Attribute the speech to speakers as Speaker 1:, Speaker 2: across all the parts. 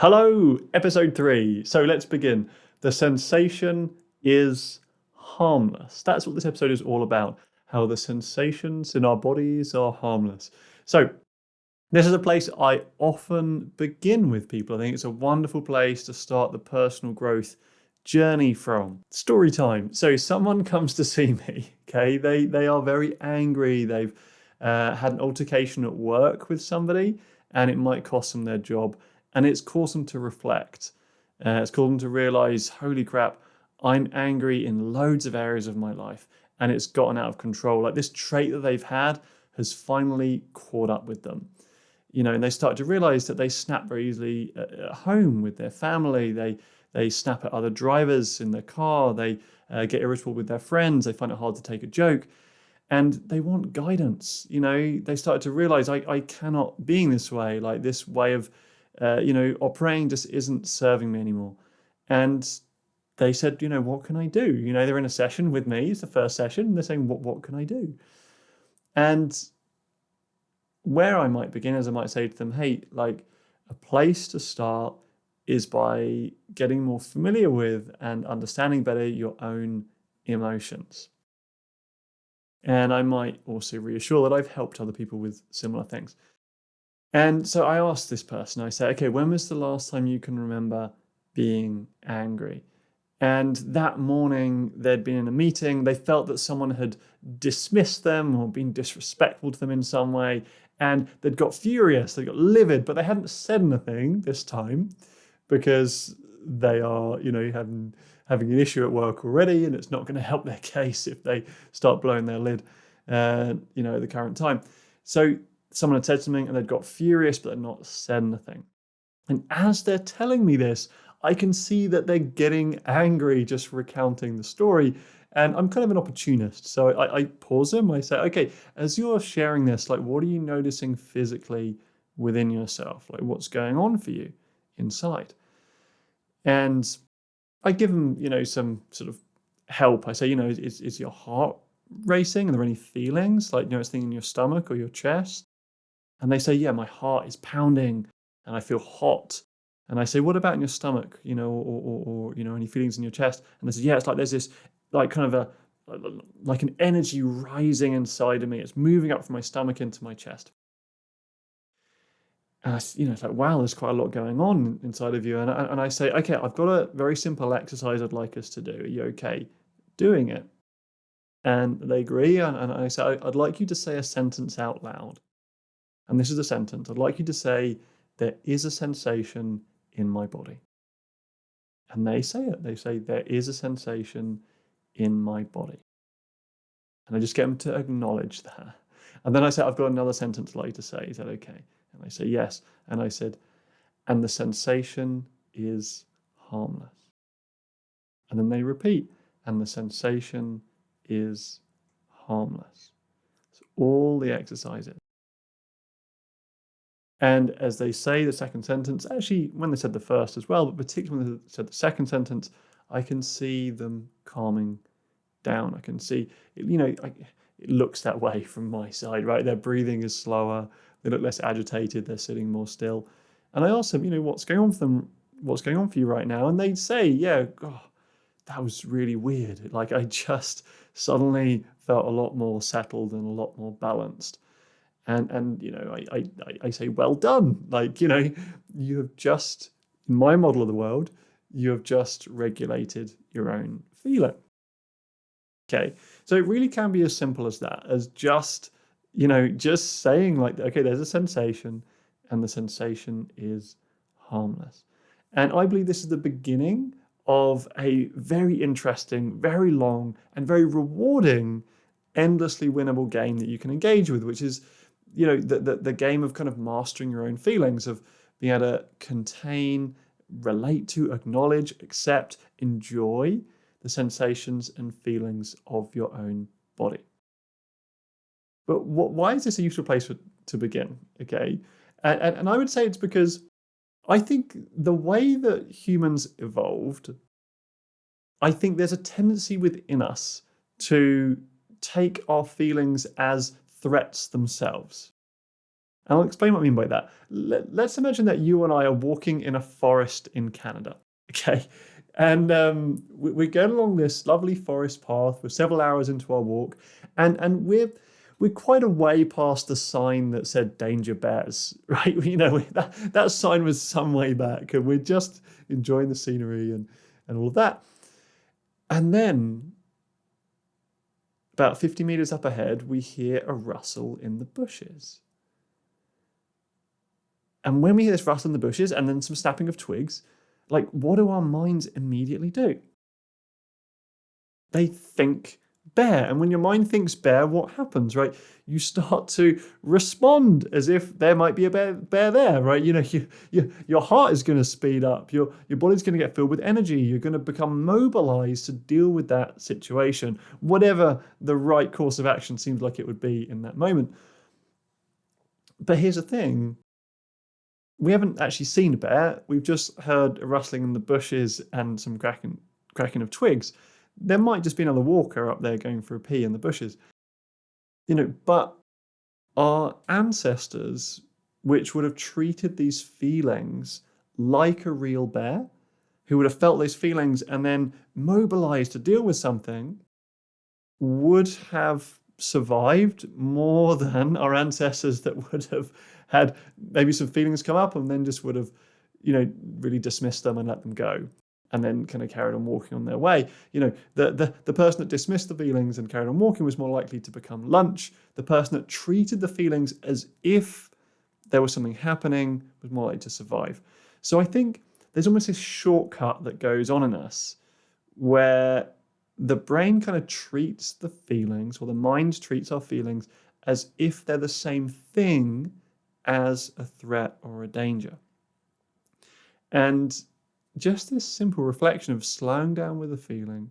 Speaker 1: Hello, episode 3. So let's begin. The sensation is harmless. That's what this episode is all about. How the sensations in our bodies are harmless. So this is a place I often begin with people. I think it's a wonderful place to start the personal growth journey from. Story time. So someone comes to see me, okay? They are very angry. They've had an altercation at work with somebody and it might cost them their job. And it's caused them to reflect. It's caused them to realize, holy crap, I'm angry in loads of areas of my life and it's gotten out of control. Like this trait that they've had has finally caught up with them. And they start to realize that they snap very easily at home with their family. They snap at other drivers in their car. They get irritable with their friends. They find it hard to take a joke. And they want guidance. They start to realize I cannot be this way. Like this way of operating just isn't serving me anymore. And they said, what can I do? They're in a session with me. It's the first session. And they're saying, what can I do? And where I might begin is I might say to them, hey, like a place to start is by getting more familiar with and understanding better your own emotions. And I might also reassure that I've helped other people with similar things. And so I asked this person, I said, okay, when was the last time you can remember being angry? And that morning they'd been in a meeting, they felt that someone had dismissed them or been disrespectful to them in some way, and they'd got furious, they got livid, but they hadn't said anything this time because they are, having an issue at work already, and it's not going to help their case if they start blowing their lid, at the current time. So someone had said something and they'd got furious, but they'd not said anything. And as they're telling me this, I can see that they're getting angry just recounting the story. And I'm kind of an opportunist. So I pause them. I say, okay, as you're sharing this, like, what are you noticing physically within yourself? Like, what's going on for you inside? And I give them, some sort of help. I say, is your heart racing? Are there any feelings? Like, anything in your stomach or your chest? And they say, yeah, my heart is pounding and I feel hot. And I say, what about in your stomach, or any feelings in your chest? And they say, yeah, it's like there's this like kind of like an energy rising inside of me. It's moving up from my stomach into my chest. And it's like, wow, there's quite a lot going on inside of you. And I say, okay, I've got a very simple exercise I'd like us to do. Are you okay doing it? And they agree. And I say, I'd like you to say a sentence out loud. And this is a sentence. I'd like you to say, there is a sensation in my body. And they say it. They say, there is a sensation in my body. And I just get them to acknowledge that. And then I say, I've got another sentence I'd like you to say. Is that okay? And they say, yes. And I said, and the sensation is harmless. And then they repeat, and the sensation is harmless. So all the exercises. And as they say the second sentence, actually, when they said the first as well, but particularly when they said the second sentence, I can see them calming down. I can see, it looks that way from my side, right? Their breathing is slower. They look less agitated. They're sitting more still. And I ask them, what's going on for them? What's going on for you right now? And they'd say, yeah, that was really weird. Like I just suddenly felt a lot more settled and a lot more balanced. And I say, well done. Like, you have just, in my model of the world, you have just regulated your own feeling. Okay. So it really can be as simple as that, as just saying like, okay, there's a sensation and the sensation is harmless. And I believe this is the beginning of a very interesting, very long and very rewarding, endlessly winnable game that you can engage with, which is the game of kind of mastering your own feelings, of being able to contain, relate to, acknowledge, accept, enjoy the sensations and feelings of your own body. But why is this a useful place to begin? Okay, and I would say it's because I think the way that humans evolved, I think there's a tendency within us to take our feelings as threats themselves. And I'll explain what I mean by that. Let's imagine that you and I are walking in a forest in Canada, okay? And we're going along this lovely forest path. We're several hours into our walk, and we're quite a way past the sign that said "Danger Bears," right? That sign was some way back, and we're just enjoying the scenery and all of that. And then, about 50 meters up ahead, we hear a rustle in the bushes. And when we hear this rustle in the bushes and then some snapping of twigs, like, what do our minds immediately do? They think bear. And when your mind thinks bear, what happens, right? You start to respond as if there might be a bear there, right? Your heart is going to speed up. Your body's going to get filled with energy. You're going to become mobilized to deal with that situation, whatever the right course of action seems like it would be in that moment. But here's the thing. We haven't actually seen a bear. We've just heard a rustling in the bushes and some cracking of twigs. There might just be another walker up there going for a pee in the bushes. But our ancestors, which would have treated these feelings like a real bear, who would have felt those feelings and then mobilized to deal with something, would have survived more than our ancestors that would have had maybe some feelings come up and then just would have, really dismissed them and let them go, and then kind of carried on walking on their way. The person that dismissed the feelings and carried on walking was more likely to become lunch. The person that treated the feelings as if there was something happening was more likely to survive. So I think there's almost this shortcut that goes on in us where the brain kind of treats the feelings, or the mind treats our feelings, as if they're the same thing as a threat or a danger. And just this simple reflection of slowing down with the feeling,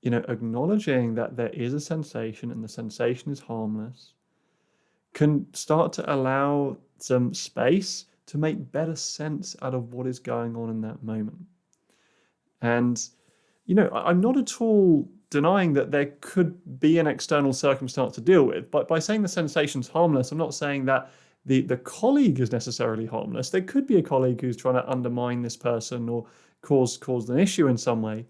Speaker 1: acknowledging that there is a sensation and the sensation is harmless, can start to allow some space to make better sense out of what is going on in that moment. And I'm not at all denying that there could be an external circumstance to deal with. But by saying the sensation's harmless, I'm not saying that the colleague is necessarily harmless. There could be a colleague who's trying to undermine this person or cause an issue in some way.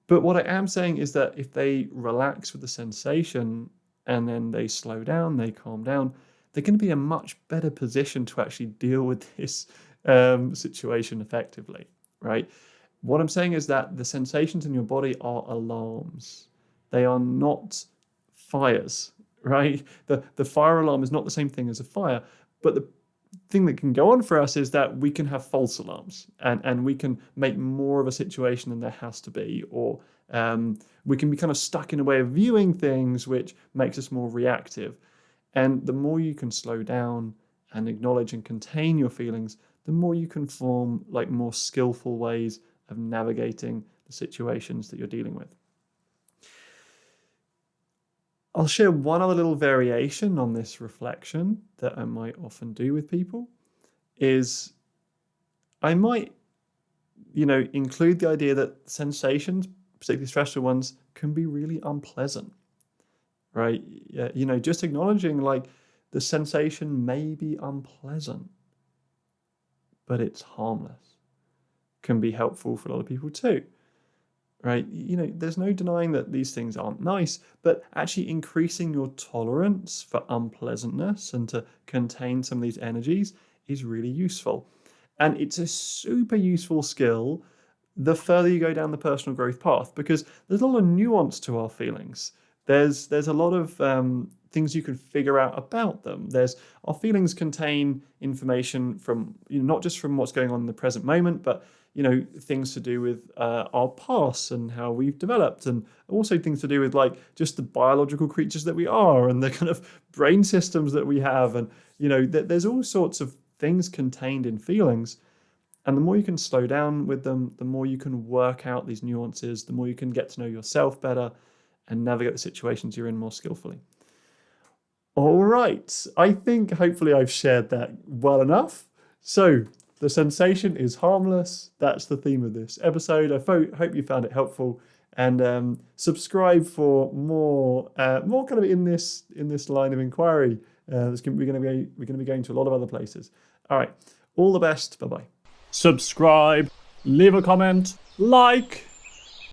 Speaker 1: But what I am saying is that if they relax with the sensation and then they slow down, they calm down, they're going to be in a much better position to actually deal with this situation effectively, right? What I'm saying is that the sensations in your body are alarms. They are not fires, right? The fire alarm is not the same thing as a fire, but the thing that can go on for us is that we can have false alarms, and we can make more of a situation than there has to be, or we can be kind of stuck in a way of viewing things which makes us more reactive. And the more you can slow down and acknowledge and contain your feelings, the more you can form like more skillful ways of navigating the situations that you're dealing with. I'll share one other little variation on this reflection that I might often do with people is I might, include the idea that sensations, particularly stressful ones, can be really unpleasant, right? Just acknowledging like the sensation may be unpleasant, but it's harmless, can be helpful for a lot of people too, right? There's no denying that these things aren't nice, but actually increasing your tolerance for unpleasantness and to contain some of these energies is really useful. And it's a super useful skill the further you go down the personal growth path, because there's a lot of nuance to our feelings. There's a lot of things you can figure out about them. Our feelings contain information from not just from what's going on in the present moment, but things to do with our past and how we've developed, and also things to do with like just the biological creatures that we are and the kind of brain systems that we have, and there's all sorts of things contained in feelings. And the more you can slow down with them, the more you can work out these nuances, the more you can get to know yourself better and navigate the situations you're in more skillfully. All right, I think hopefully I've shared that well enough. So the sensation is harmless. That's the theme of this episode. I hope you found it helpful, and subscribe for more kind of in this line of inquiry. We're going to be going to a lot of other places. All right. All the best. Bye-bye. Subscribe, leave a comment, like.